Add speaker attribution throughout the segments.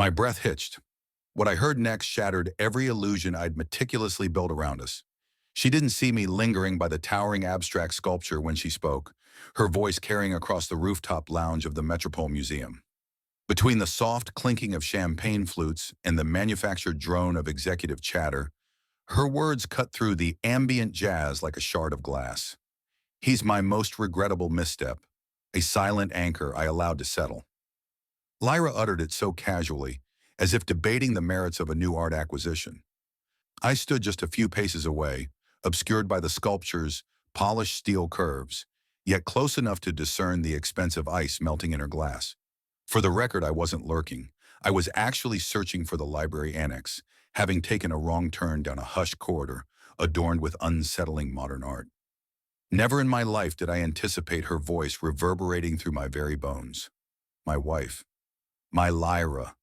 Speaker 1: My breath hitched. What I heard next shattered every illusion I'd meticulously built around us. She didn't see me lingering by the towering abstract sculpture when she spoke, her voice carrying across the rooftop lounge of the Metropole Museum. Between the soft clinking of champagne flutes and the manufactured drone of executive chatter, her words cut through the ambient jazz like a shard of glass. He's my most regrettable misstep, a silent anchor I allowed to settle. Lyra uttered it so casually, as if debating the merits of a new art acquisition. I stood just a few paces away, obscured by the sculpture's polished steel curves, yet close enough to discern the expensive ice melting in her glass. For the record, I wasn't lurking. I was actually searching for the library annex, having taken a wrong turn down a hushed corridor adorned with unsettling modern art. Never in my life did I anticipate her voice reverberating through my very bones. My wife, my Lyra,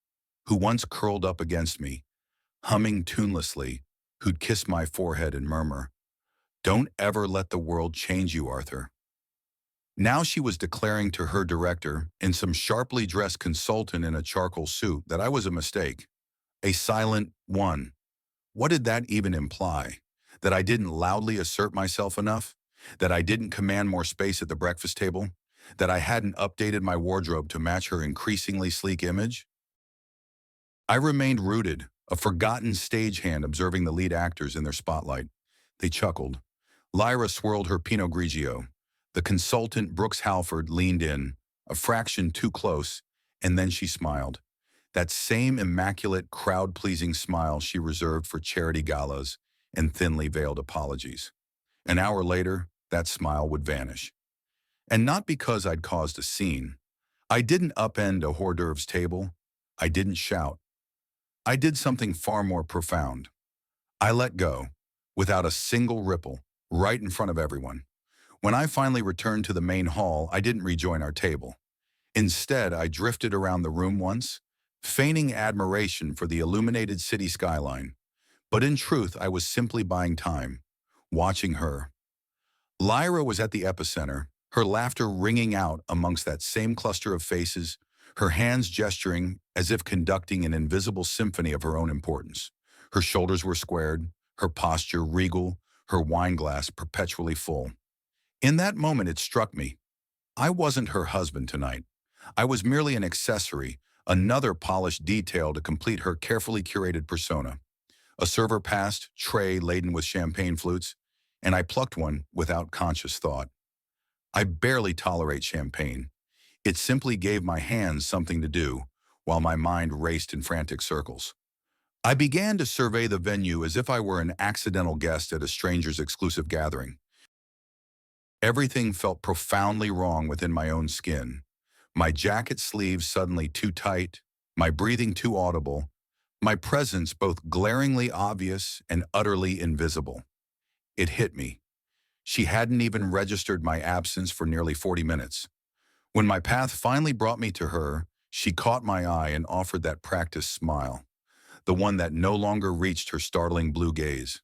Speaker 1: who once curled up against me, humming tunelessly, who'd kiss my forehead and murmur, "Don't ever let the world change you, Arthur." Now she was declaring to her director and some sharply dressed consultant in a charcoal suit that I was a mistake, a silent one. What did that even imply? That I didn't loudly assert myself enough? That I didn't command more space at the breakfast table? That I hadn't updated my wardrobe to match her increasingly sleek image? I remained rooted, a forgotten stagehand observing the lead actors in their spotlight. They chuckled. Lyra swirled her Pinot Grigio. The consultant, Brooks Halford, leaned in, a fraction too close, and then she smiled. That same immaculate, crowd-pleasing smile she reserved for charity galas and thinly veiled apologies. An hour later, that smile would vanish. And not because I'd caused a scene. I didn't upend a hors d'oeuvres table. I didn't shout. I did something far more profound. I let go, without a single ripple, right in front of everyone. When I finally returned to the main hall, I didn't rejoin our table. Instead, I drifted around the room once, feigning admiration for the illuminated city skyline. But in truth, I was simply buying time, watching her. Lyra was at the epicenter, her laughter ringing out amongst that same cluster of faces, her hands gesturing as if conducting an invisible symphony of her own importance. Her shoulders were squared, her posture regal, her wineglass perpetually full. In that moment, it struck me. I wasn't her husband tonight. I was merely an accessory, another polished detail to complete her carefully curated persona. A server passed, tray laden with champagne flutes, and I plucked one without conscious thought. I barely tolerate champagne. It simply gave my hands something to do, while my mind raced in frantic circles. I began to survey the venue as if I were an accidental guest at a stranger's exclusive gathering. Everything felt profoundly wrong within my own skin. My jacket sleeves suddenly too tight, my breathing too audible, my presence both glaringly obvious and utterly invisible. It hit me. She hadn't even registered my absence for nearly 40 minutes. When my path finally brought me to her, she caught my eye and offered that practiced smile, the one that no longer reached her startling blue gaze.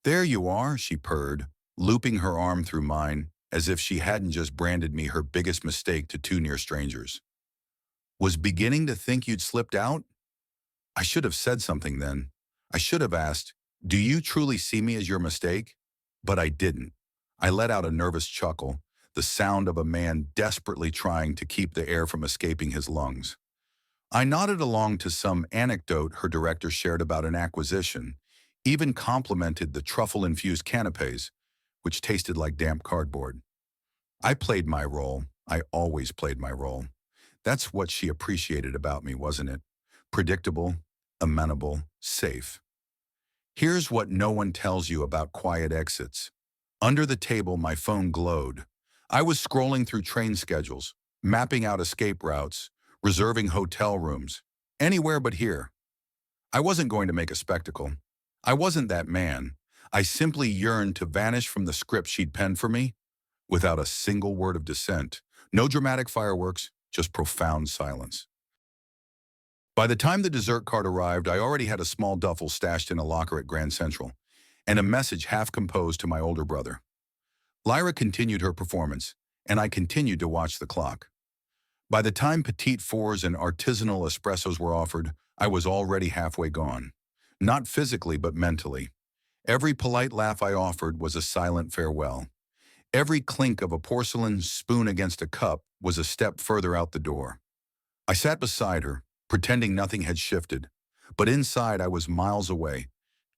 Speaker 1: "There you are," she purred, looping her arm through mine, as if she hadn't just branded me her biggest mistake to two near strangers. "Was beginning to think you'd slipped out?" I should have said something then. I should have asked, "Do you truly see me as your mistake?" But I didn't. I let out a nervous chuckle, the sound of a man desperately trying to keep the air from escaping his lungs. I nodded along to some anecdote her director shared about an acquisition, even complimented the truffle-infused canapes, which tasted like damp cardboard. I played my role. I always played my role. That's what she appreciated about me, wasn't it? Predictable, amenable, safe. Here's what no one tells you about quiet exits. Under the table, my phone glowed. I was scrolling through train schedules, mapping out escape routes, reserving hotel rooms, anywhere but here. I wasn't going to make a spectacle. I wasn't that man. I simply yearned to vanish from the script she'd penned for me without a single word of dissent. No dramatic fireworks, just profound silence. By the time the dessert cart arrived, I already had a small duffel stashed in a locker at Grand Central, and a message half composed to my older brother. Lyra continued her performance, and I continued to watch the clock. By the time petite fours and artisanal espressos were offered, I was already halfway gone. Not physically, but mentally. Every polite laugh I offered was a silent farewell. Every clink of a porcelain spoon against a cup was a step further out the door. I sat beside her, pretending nothing had shifted, but inside I was miles away,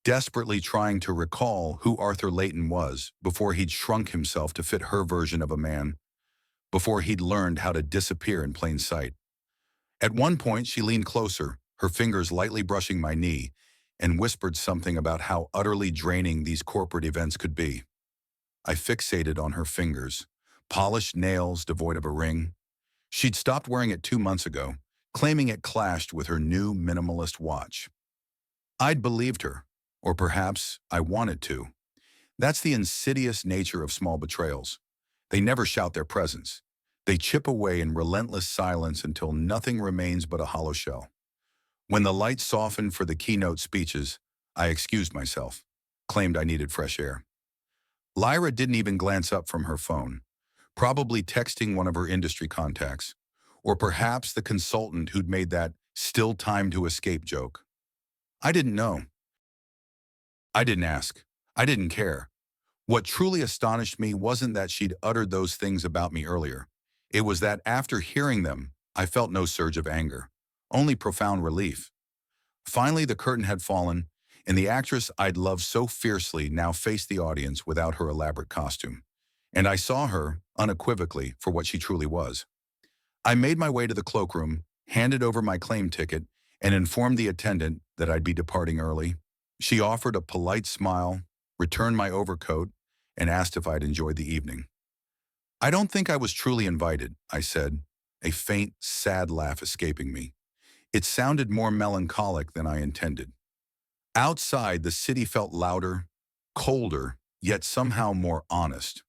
Speaker 1: desperately trying to recall who Arthur Layton was before he'd shrunk himself to fit her version of a man, before he'd learned how to disappear in plain sight. At one point, she leaned closer, her fingers lightly brushing my knee, and whispered something about how utterly draining these corporate events could be. I fixated on her fingers, polished nails devoid of a ring. She'd stopped wearing it 2 months ago, claiming it clashed with her new minimalist watch. I'd believed her, or perhaps I wanted to. That's the insidious nature of small betrayals. They never shout their presence. They chip away in relentless silence until nothing remains but a hollow shell. When the light softened for the keynote speeches, I excused myself, claimed I needed fresh air. Lyra didn't even glance up from her phone, probably texting one of her industry contacts, or perhaps the consultant who'd made that "still time to escape" joke. I didn't know. I didn't ask. I didn't care. What truly astonished me wasn't that she'd uttered those things about me earlier. It was that after hearing them, I felt no surge of anger, only profound relief. Finally, the curtain had fallen, and the actress I'd loved so fiercely now faced the audience without her elaborate costume. And I saw her, unequivocally, for what she truly was. I made my way to the cloakroom, handed over my claim ticket, and informed the attendant that I'd be departing early. She offered a polite smile, returned my overcoat, and asked if I'd enjoyed the evening. "I don't think I was truly invited," I said, a faint, sad laugh escaping me. It sounded more melancholic than I intended. Outside, the city felt louder, colder, yet somehow more honest.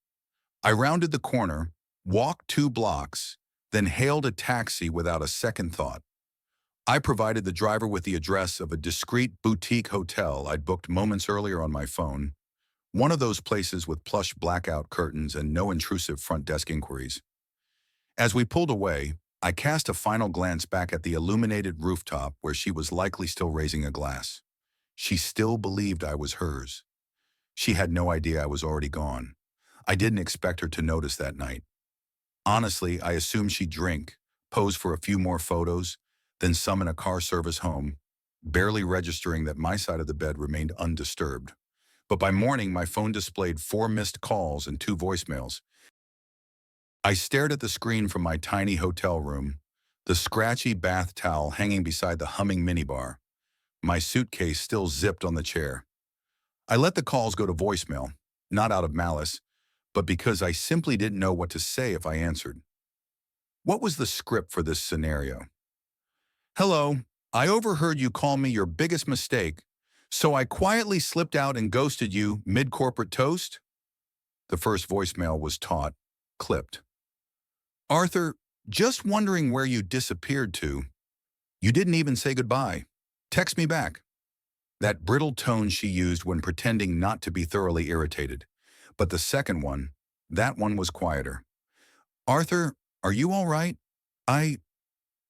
Speaker 1: I rounded the corner, walked 2 blocks, then hailed a taxi without a second thought. I provided the driver with the address of a discreet boutique hotel I'd booked moments earlier on my phone, one of those places with plush blackout curtains and no intrusive front desk inquiries. As we pulled away, I cast a final glance back at the illuminated rooftop where she was likely still raising a glass. She still believed I was hers. She had no idea I was already gone. I didn't expect her to notice that night. Honestly, I assumed she'd drink, pose for a few more photos, then summon a car service home, barely registering that my side of the bed remained undisturbed. But by morning, my phone displayed 4 missed calls and 2 voicemails. I stared at the screen from my tiny hotel room, the scratchy bath towel hanging beside the humming minibar, my suitcase still zipped on the chair. I let the calls go to voicemail, not out of malice, but because I simply didn't know what to say if I answered. What was the script for this scenario? "Hello, I overheard you call me your biggest mistake, so I quietly slipped out and ghosted you mid-corporate toast?" The first voicemail was taut, clipped. "Arthur, just wondering where you disappeared to. You didn't even say goodbye. Text me back." That brittle tone she used when pretending not to be thoroughly irritated. But the second one, that one was quieter. "Arthur, are you all right? I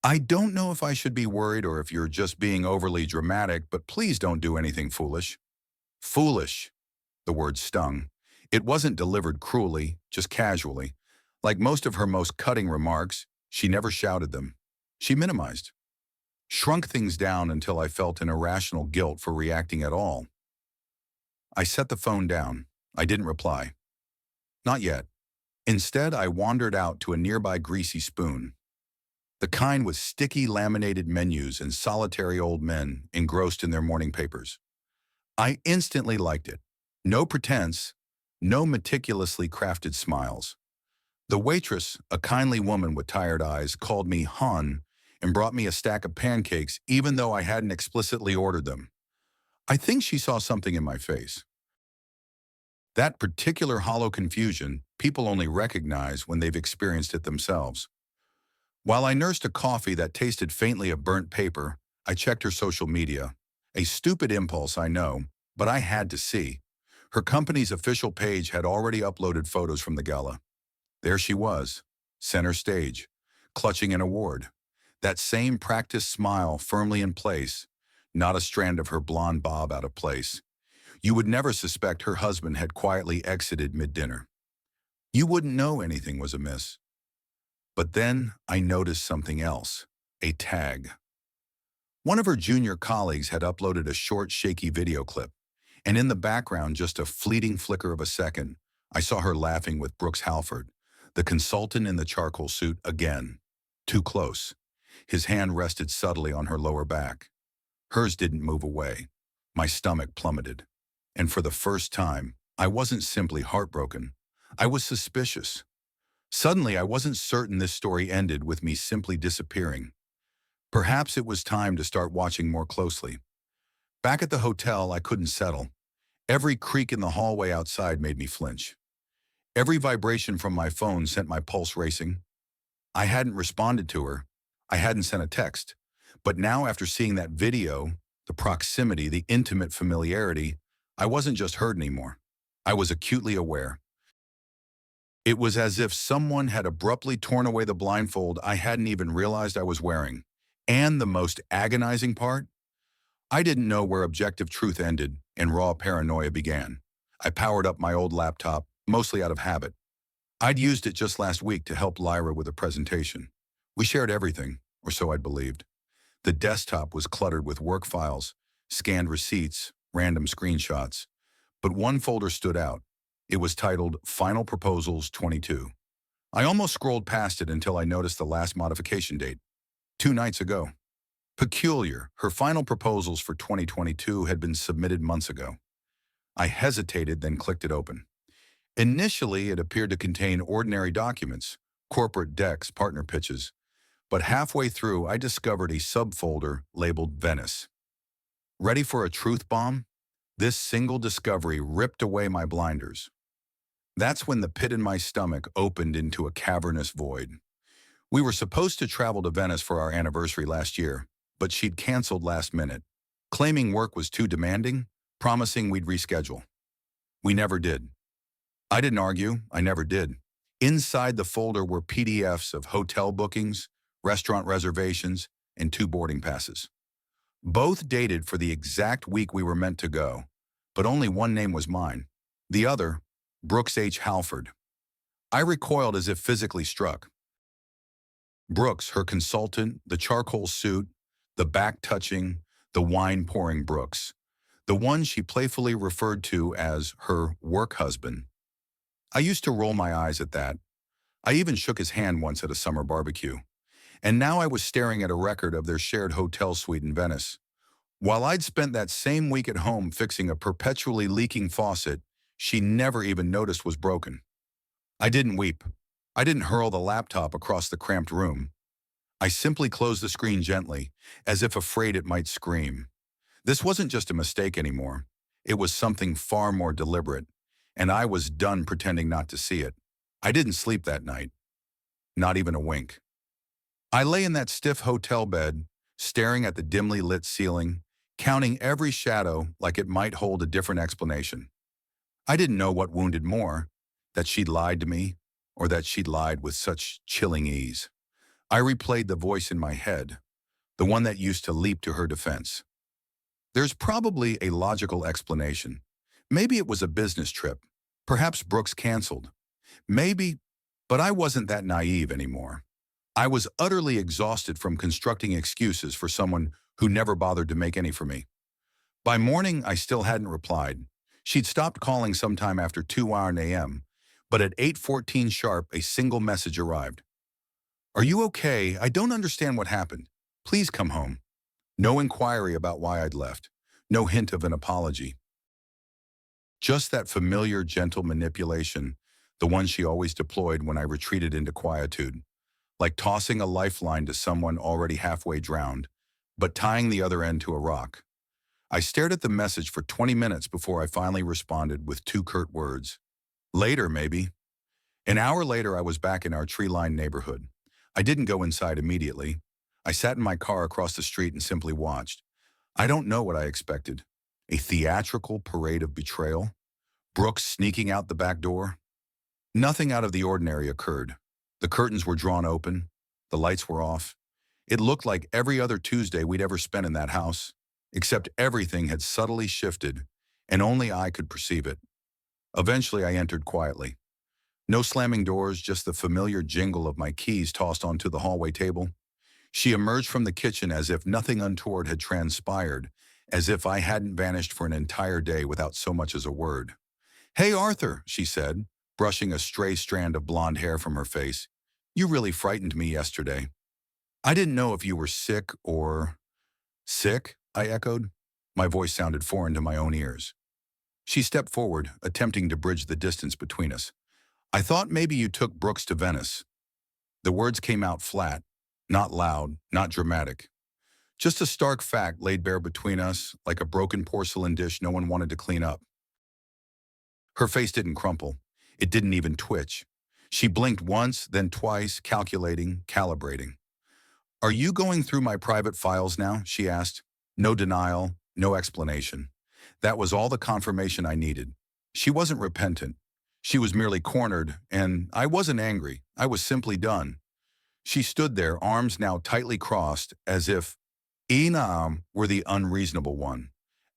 Speaker 1: I don't know if I should be worried or if you're just being overly dramatic, but please don't do anything foolish." Foolish. The word stung. It wasn't delivered cruelly, just casually. Like most of her most cutting remarks, she never shouted them. She minimized. Shrunk things down until I felt an irrational guilt for reacting at all. I set the phone down. I didn't reply. Not yet. Instead, I wandered out to a nearby greasy spoon. The kind with sticky laminated menus and solitary old men engrossed in their morning papers. I instantly liked it. No pretense, no meticulously crafted smiles. The waitress, a kindly woman with tired eyes, called me Hun and brought me a stack of pancakes even though I hadn't explicitly ordered them. I think she saw something in my face. That particular hollow confusion people only recognize when they've experienced it themselves. While I nursed a coffee that tasted faintly of burnt paper, I checked her social media. A stupid impulse, I know, but I had to see. Her company's official page had already uploaded photos from the gala. There she was, center stage, clutching an award. That same practiced smile firmly in place, not a strand of her blonde bob out of place. You would never suspect her husband had quietly exited mid-dinner. You wouldn't know anything was amiss. But then I noticed something else, a tag. One of her junior colleagues had uploaded a short, shaky video clip, and in the background, just a fleeting flicker of a second, I saw her laughing with Brooks Halford, the consultant in the charcoal suit again. Too close. His hand rested subtly on her lower back. Hers didn't move away. My stomach plummeted. And for the first time, I wasn't simply heartbroken. I was suspicious. Suddenly, I wasn't certain this story ended with me simply disappearing. Perhaps it was time to start watching more closely. Back at the hotel, I couldn't settle. Every creak in the hallway outside made me flinch. Every vibration from my phone sent my pulse racing. I hadn't responded to her. I hadn't sent a text. But now, after seeing that video, the proximity, the intimate familiarity, I wasn't just hurt anymore. I was acutely aware. It was as if someone had abruptly torn away the blindfold I hadn't even realized I was wearing. And the most agonizing part? I didn't know where objective truth ended and raw paranoia began. I powered up my old laptop, mostly out of habit. I'd used it just last week to help Lyra with a presentation. We shared everything, or so I'd believed. The desktop was cluttered with work files, scanned receipts, random screenshots. But one folder stood out. It was titled Final Proposals 22. I almost scrolled past it until I noticed the last modification date. 2 nights ago. Peculiar, her final proposals for 2022 had been submitted months ago. I hesitated, then clicked it open. Initially, it appeared to contain ordinary documents, corporate decks, partner pitches. But halfway through, I discovered a subfolder labeled Venice. Ready for a truth bomb? This single discovery ripped away my blinders. That's when the pit in my stomach opened into a cavernous void. We were supposed to travel to Venice for our anniversary last year, but she'd canceled last minute, claiming work was too demanding, promising we'd reschedule. We never did. I didn't argue, I never did. Inside the folder were PDFs of hotel bookings, restaurant reservations, and 2 boarding passes. Both dated for the exact week we were meant to go, but only one name was mine. The other, Brooks H. Halford. I recoiled as if physically struck. Brooks, her consultant, the charcoal suit, the back-touching, the wine-pouring Brooks. The one she playfully referred to as her work husband. I used to roll my eyes at that. I even shook his hand once at a summer barbecue. And now I was staring at a record of their shared hotel suite in Venice. While I'd spent that same week at home fixing a perpetually leaking faucet she never even noticed was broken. I didn't weep. I didn't hurl the laptop across the cramped room. I simply closed the screen gently, as if afraid it might scream. This wasn't just a mistake anymore. It was something far more deliberate, and I was done pretending not to see it. I didn't sleep that night. Not even a wink. I lay in that stiff hotel bed, staring at the dimly lit ceiling, counting every shadow like it might hold a different explanation. I didn't know what wounded more, that she'd lied to me, or that she'd lied with such chilling ease. I replayed the voice in my head, the one that used to leap to her defense. There's probably a logical explanation. Maybe it was a business trip. Perhaps Brooks canceled. Maybe, but I wasn't that naive anymore. I was utterly exhausted from constructing excuses for someone who never bothered to make any for me. By morning, I still hadn't replied. She'd stopped calling sometime after 2 a.m., but at 8:14 sharp, a single message arrived. "Are you okay? I don't understand what happened. Please come home." No inquiry about why I'd left. No hint of an apology. Just that familiar, gentle manipulation, the one she always deployed when I retreated into quietude. Like tossing a lifeline to someone already halfway drowned, but tying the other end to a rock. I stared at the message for 20 minutes before I finally responded with 2 curt words. Later, maybe. An hour later, I was back in our tree-lined neighborhood. I didn't go inside immediately. I sat in my car across the street and simply watched. I don't know what I expected. A theatrical parade of betrayal? Brooks sneaking out the back door? Nothing out of the ordinary occurred. The curtains were drawn open. The lights were off. It looked like every other Tuesday we'd ever spent in that house, except everything had subtly shifted, and only I could perceive it. Eventually, I entered quietly. No slamming doors, just the familiar jingle of my keys tossed onto the hallway table. She emerged from the kitchen as if nothing untoward had transpired, as if I hadn't vanished for an entire day without so much as a word. "Hey, Arthur," she said, brushing a stray strand of blonde hair from her face. "You really frightened me yesterday. I didn't know if you were sick or—" "Sick?" I echoed. My voice sounded foreign to my own ears. She stepped forward, attempting to bridge the distance between us. "I thought maybe you took Brooks to Venice." The words came out flat, not loud, not dramatic. Just a stark fact laid bare between us, like a broken porcelain dish no one wanted to clean up. Her face didn't crumple. It didn't even twitch. She blinked once, then twice, calculating, calibrating. "Are you going through my private files now?" she asked. No denial, no explanation. That was all the confirmation I needed. She wasn't repentant. She was merely cornered, and I wasn't angry. I was simply done. She stood there, arms now tightly crossed, as if Enam were the unreasonable one.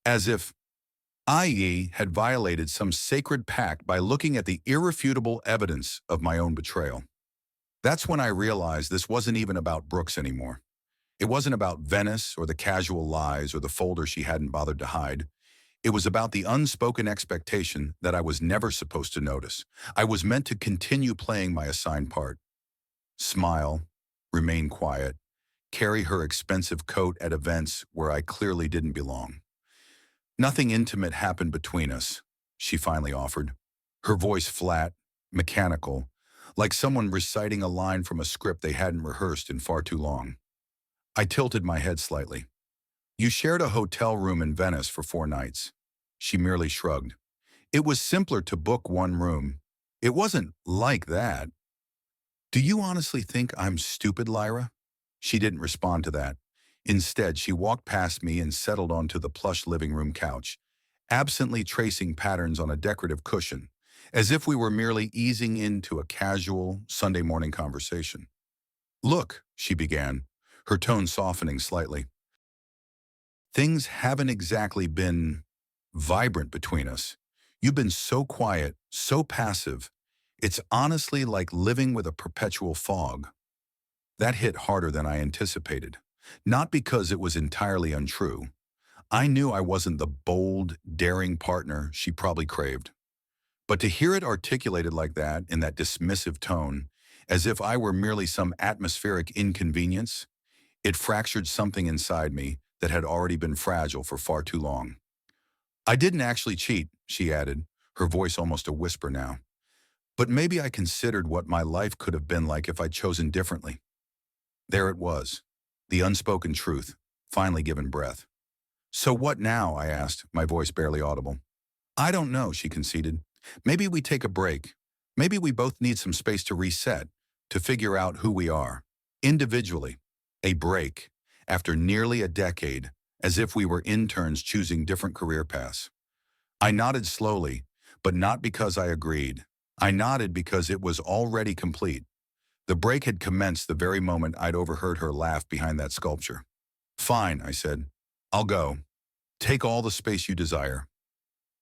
Speaker 1: As if I had violated some sacred pact by looking at the irrefutable evidence of my own betrayal. That's when I realized this wasn't even about Brooks anymore. It wasn't about Venice or the casual lies or the folder she hadn't bothered to hide. It was about the unspoken expectation that I was never supposed to notice. I was meant to continue playing my assigned part. Smile, remain quiet, carry her expensive coat at events where I clearly didn't belong. "Nothing intimate happened between us," she finally offered, her voice flat, mechanical, like someone reciting a line from a script they hadn't rehearsed in far too long. I tilted my head slightly. "You shared a hotel room in Venice for 4 nights." She merely shrugged. "It was simpler to book one room. It wasn't like that." "Do you honestly think I'm stupid, Lyra?" She didn't respond to that. Instead, she walked past me and settled onto the plush living room couch, absently tracing patterns on a decorative cushion, as if we were merely easing into a casual Sunday morning conversation. "Look," she began, her tone softening slightly. "Things haven't exactly been vibrant between us. You've been so quiet, so passive. It's honestly like living with a perpetual fog." That hit harder than I anticipated. Not because it was entirely untrue. I knew I wasn't the bold, daring partner she probably craved. But to hear it articulated like that, in that dismissive tone, as if I were merely some atmospheric inconvenience, it fractured something inside me that had already been fragile for far too long. "I didn't actually cheat," she added, her voice almost a whisper now. "But maybe I considered what my life could have been like if I'd chosen differently." There it was, the unspoken truth, finally given breath. "So what now?" I asked, my voice barely audible. "I don't know," she conceded. "Maybe we take a break. Maybe we both need some space to reset, to figure out who we are. Individually. A break. After nearly a decade, as if we were interns choosing different career paths." I nodded slowly, but not because I agreed. I nodded because it was already complete. The break had commenced the very moment I'd overheard her laugh behind that sculpture. "Fine," I said. "I'll go. Take all the space you desire."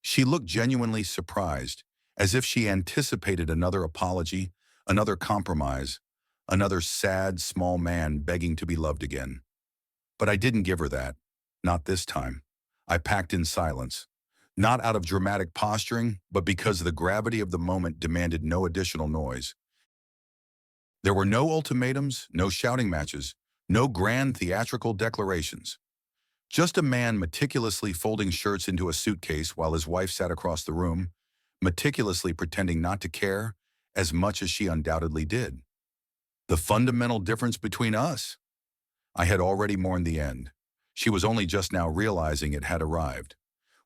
Speaker 1: She looked genuinely surprised, as if she anticipated another apology, another compromise, another sad, small man begging to be loved again. But I didn't give her that. Not this time. I packed in silence. Not out of dramatic posturing, but because the gravity of the moment demanded no additional noise. There were no ultimatums, no shouting matches, no grand theatrical declarations. Just a man meticulously folding shirts into a suitcase while his wife sat across the room, meticulously pretending not to care as much as she undoubtedly did. The fundamental difference between us? I had already mourned the end. She was only just now realizing it had arrived.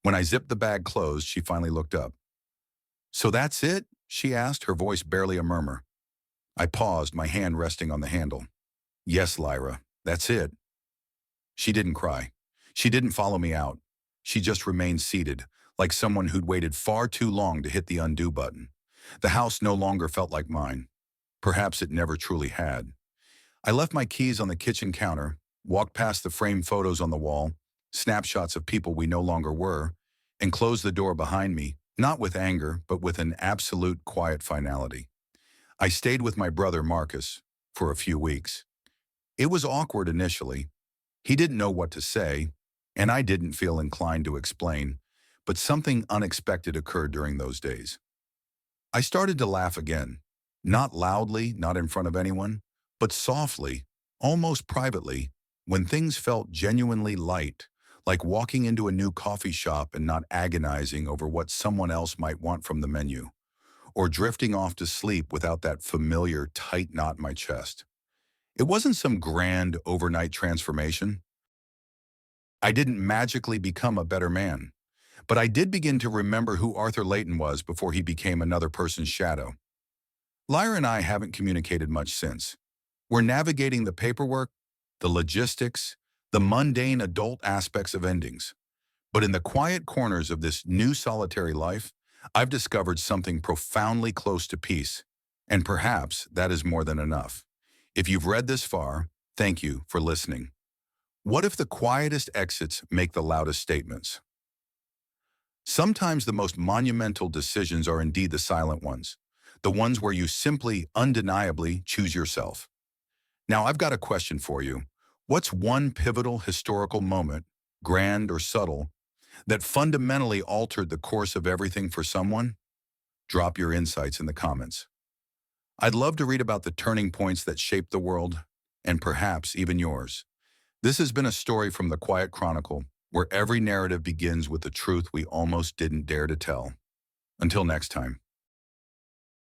Speaker 1: When I zipped the bag closed, she finally looked up. "So that's it?" she asked, her voice barely a murmur. I paused, my hand resting on the handle. "Yes, Lyra, that's it." She didn't cry. She didn't follow me out. She just remained seated, like someone who'd waited far too long to hit the undo button. The house no longer felt like mine. Perhaps it never truly had. I left my keys on the kitchen counter, walked past the framed photos on the wall, snapshots of people we no longer were, and closed the door behind me, not with anger, but with an absolute quiet finality. I stayed with my brother Marcus for a few weeks. It was awkward initially. He didn't know what to say, and I didn't feel inclined to explain, but something unexpected occurred during those days. I started to laugh again, not loudly, not in front of anyone, but softly, almost privately, when things felt genuinely light, like walking into a new coffee shop and not agonizing over what someone else might want from the menu, or drifting off to sleep without that familiar tight knot in my chest. It wasn't some grand overnight transformation. I didn't magically become a better man, but I did begin to remember who Arthur Layton was before he became another person's shadow. Lyra and I haven't communicated much since. We're navigating the paperwork, the logistics, the mundane adult aspects of endings. But in the quiet corners of this new solitary life, I've discovered something profoundly close to peace, and perhaps that is more than enough. If you've read this far, thank you for listening. What if the quietest exits make the loudest statements? Sometimes the most monumental decisions are indeed the silent ones, the ones where you simply, undeniably choose yourself. Now, I've got a question for you. What's one pivotal historical moment, grand or subtle, that fundamentally altered the course of everything for someone? Drop your insights in the comments. I'd love to read about the turning points that shaped the world, and perhaps even yours. This has been a story from the Quiet Chronicle, where every narrative begins with the truth we almost didn't dare to tell. Until next time.